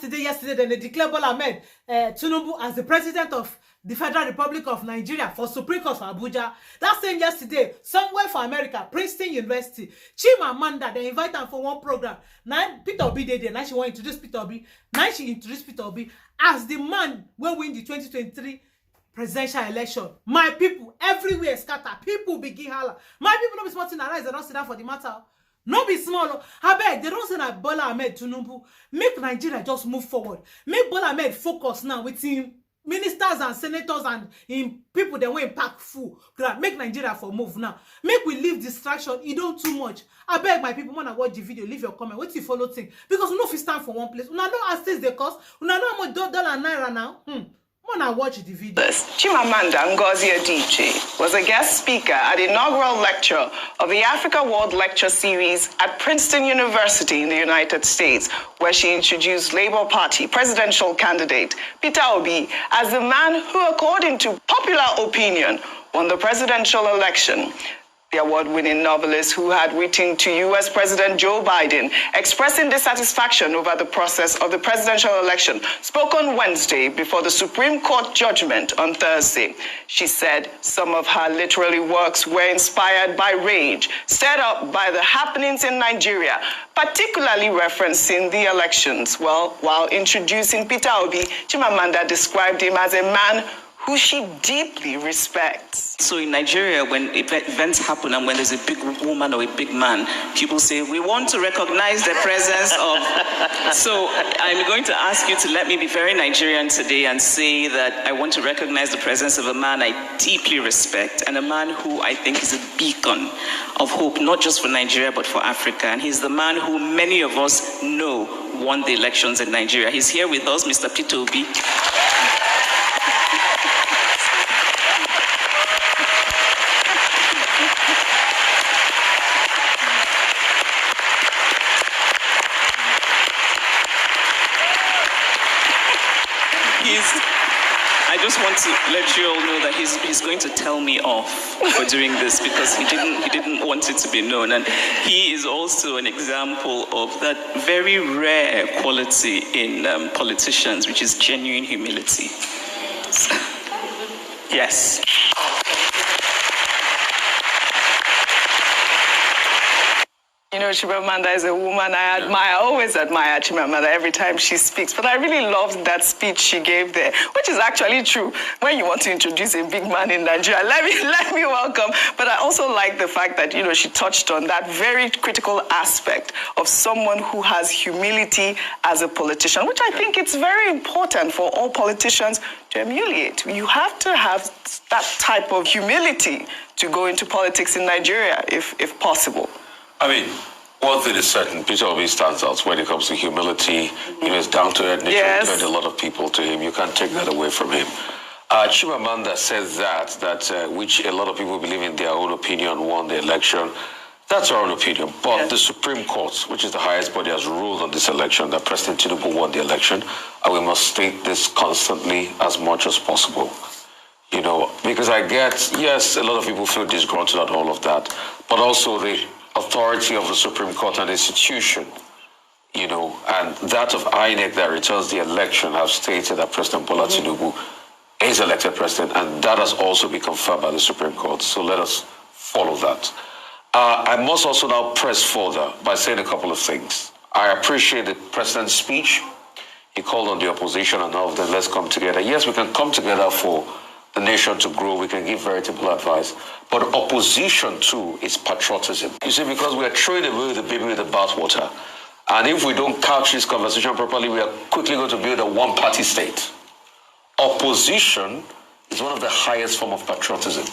Yesterday, then they declared Bola Ahmed Tinubu as the president of the Federal Republic of Nigeria for Supreme Cøurt for Abuja. That same yesterday, somewhere for America, Princeton University, Chimamda, they invite her for one program. Now Peter Obi did there. Now she want to introduce Peter Obi. Now she introduced Peter Obi as the man who win the 2023 presidential election. My people everywhere scatter. People begin holler. My people don't be smart in arise. They don't sit down for the matter. No be small. I beg, they don't say that Bola Ahmed Tinubu make Nigeria just move forward. Make Bola Ahmed focus now with him ministers and senators and in people that will pack full. Make Nigeria for move now. Make we leave distraction. You don't too much. I beg my people, when I watch the video, leave your comment. What you follow thing? Because we know if we stand for one place. We know as things they cost. We know how much dollar naira now. When I watch the video. Chimamda Ngozi Adichie was a guest speaker at the inaugural lecture of the Africa World Lecture Series at Princeton University in the United States, where she introduced Labour Party presidential candidate Peter Obi as the man who, according to popular opinion, won the presidential election. The award-winning novelist who had written to U.S. President Joe Biden expressing dissatisfaction over the process of the presidential election spoke on Wednesday before the Supreme Court judgment on Thursday. She said some of her literary works were inspired by rage, stirred up by the happenings in Nigeria, particularly referencing the elections. Well, while introducing Peter Obi, Chimamanda described him as a man who she deeply respects. So in Nigeria, when events happen and when there's a big woman or a big man, people say, we want to recognize the presence of... So I'm going to ask you to let me be very Nigerian today and say that I want to recognize the presence of a man I deeply respect and a man who I think is a beacon of hope, not just for Nigeria, but for Africa. And he's the man who many of us know won the elections in Nigeria. He's here with us, Mr. Peter Obi. I just want to let you all know that he's going to tell me off for doing this because he didn't want it to be known, and he is also an example of that very rare quality in politicians, which is genuine humility. Yes. You know, Chimamanda is a woman I admire. I always admire Chimamanda every time she speaks. But I really loved that speech she gave there, which is actually true. When you want to introduce a big man in Nigeria, let me welcome. But I also like the fact that, you know, she touched on that very critical aspect of someone who has humility as a politician, which I think it's very important for all politicians to emulate. You have to have that type of humility to go into politics in Nigeria, if possible. I mean, one thing is certain, Peter Obi stands out when it comes to humility. You know, he's down to earth nature. Yes. He a lot of people to him. You can't take that away from him. Chimamanda says that which a lot of people believe in their own opinion won the election. That's our own opinion. But yes, the Supreme Court, which is the highest body, has ruled on this election that President Tinubu won the election. And we must state this constantly as much as possible. You know, because I get, yes, a lot of people feel disgruntled at all of that. But also the authority of the Supreme Court and institution, you know, and that of INEC that returns the election have stated that President Bola Tinubu is elected president, and that has also been confirmed by the Supreme Court. So let us follow that. I must also now press further by saying a couple of things. I appreciate the president's speech. He called on the opposition and all of them, let's come together. Yes, we can come together for the nation to grow. We can give veritable advice. But opposition, too, is patriotism. You see, because we are throwing away the baby with the bathwater. And if we don't couch this conversation properly, we are quickly going to build a one-party state. Opposition is one of the highest form of patriotism.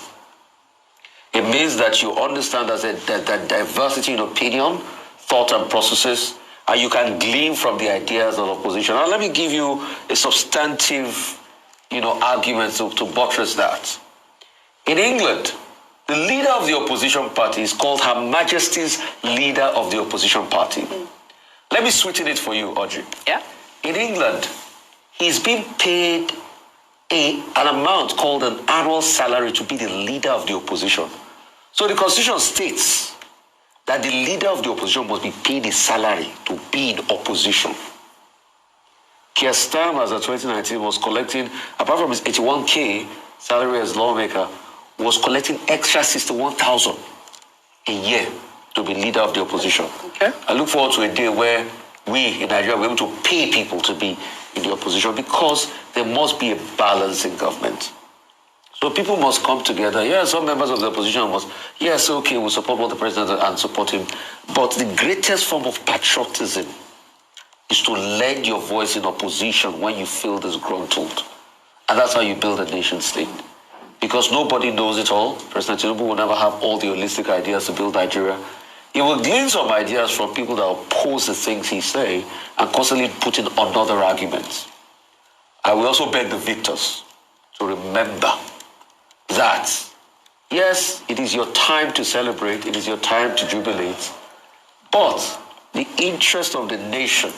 It means that you understand that diversity in opinion, thought, and processes, and you can glean from the ideas of opposition. Now, let me give you a substantive, you know, argument to buttress that. In England, the leader of the opposition party is called Her Majesty's Leader of the Opposition Party. Let me sweeten it for you, Audrey. Yeah. In England, he's being paid an amount called an annual salary to be the leader of the opposition. So the Constitution states that the leader of the opposition must be paid a salary to be in opposition. Keir Starmer, as of 2019, was collecting, apart from his 81K salary as lawmaker, was collecting extra 61,000 a year to be leader of the opposition. Okay. I look forward to a day where we in Nigeria will be able to pay people to be in the opposition, because there must be a balance in government. So people must come together. Yeah, some members of the opposition must, yes, okay, we'll support what the president and support him. But the greatest form of patriotism is to lend your voice in opposition when you feel disgruntled. And that's how you build a nation state. Because nobody knows it all. President Tinubu will never have all the holistic ideas to build Nigeria. He will glean some ideas from people that oppose the things he say and constantly put in another argument. I will also beg the victors to remember that, yes, it is your time to celebrate, it is your time to jubilate, but the interest of the nation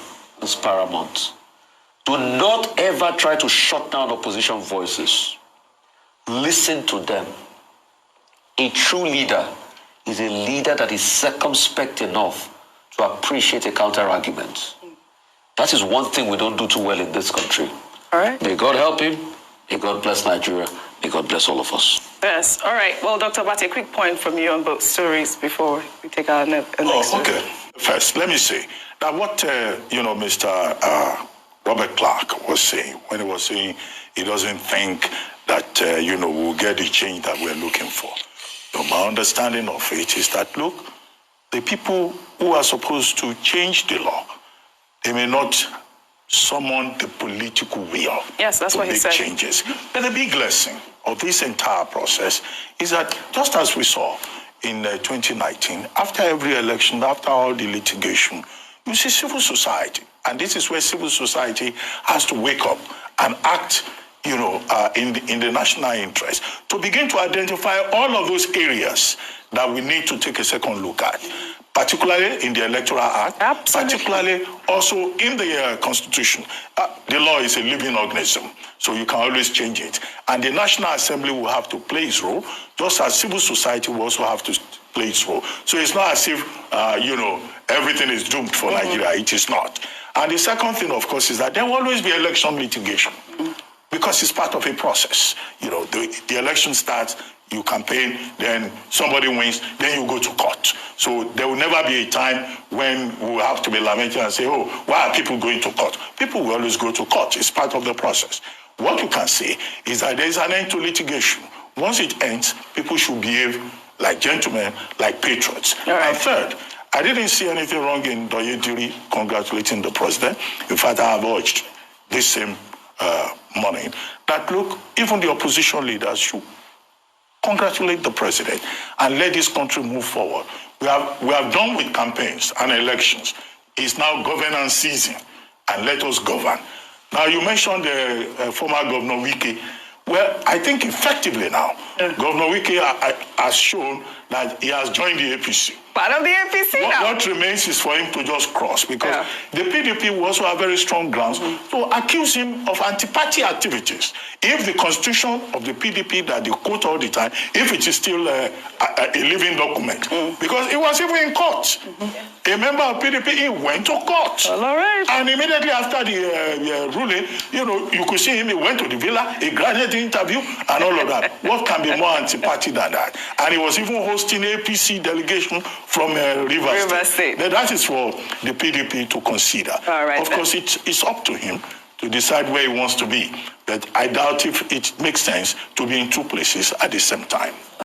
is paramount. Do not ever try to shut down opposition voices. Listen to them. A true leader is a leader that is circumspect enough to appreciate a counter-argument. That is one thing we don't do too well in this country. All right. May God help him. May God bless Nigeria. May God bless all of us. Yes. All right. Well, Dr. Bate, a quick point from you on both stories before we take our next story. Okay. First, let me say that what, Mr. Robert Clark was saying, when he was saying he doesn't think that, we'll get the change that we're looking for. My understanding of it is that, look, the people who are supposed to change the law, they may not summon the political will Yes, that's to what he make said. changes. But the big lesson of this entire process is that, just as we saw in 2019, after every election, after all the litigation, you see civil society. And this is where civil society has to wake up and act in the national interest, to begin to identify all of those areas that we need to take a second look at, particularly in the Electoral Act, Absolutely. particularly also in the Constitution. The law is a living organism, so you can always change it. And the National Assembly will have to play its role, just as civil society will also have to play its role. So it's not as if, everything is doomed for Nigeria. It is not. And the second thing, of course, is that there will always be election litigation. Because it's part of a process. The election starts, you campaign, then somebody wins, then you go to court. So there will never be a time when we will have to be lamenting and say, oh, why are people going to court? People will always go to court. It's part of the process. What you can say is that there is an end to litigation. Once it ends, people should behave like gentlemen, like patriots. Right. And third, I didn't see anything wrong in Doyediri congratulating the president. In fact, I have urged this same morning that, look, even the opposition leaders should congratulate the president and let this country move forward. We have done with campaigns and elections. It's now governance season, and let us govern. Now, you mentioned the former Governor Wike. Well, I think effectively now, Governor Wike has shown that he has joined the APC. Part of the APC now. What remains is for him to just cross, because the PDP will also have very strong grounds to accuse him of anti-party activities. If the constitution of the PDP that they quote all the time, if it is still a living document, because it was even in court. A member of PDP, he went to court. Well, all right. And immediately after the ruling, you could see him, he went to the villa, he granted the interview, and all of that. What can be more anti-party than that? And he was even hosting APC delegation from Rivers State. That is for the PDP to consider. All right, of course, it's up to him to decide where he wants to be. But I doubt if it makes sense to be in two places at the same time.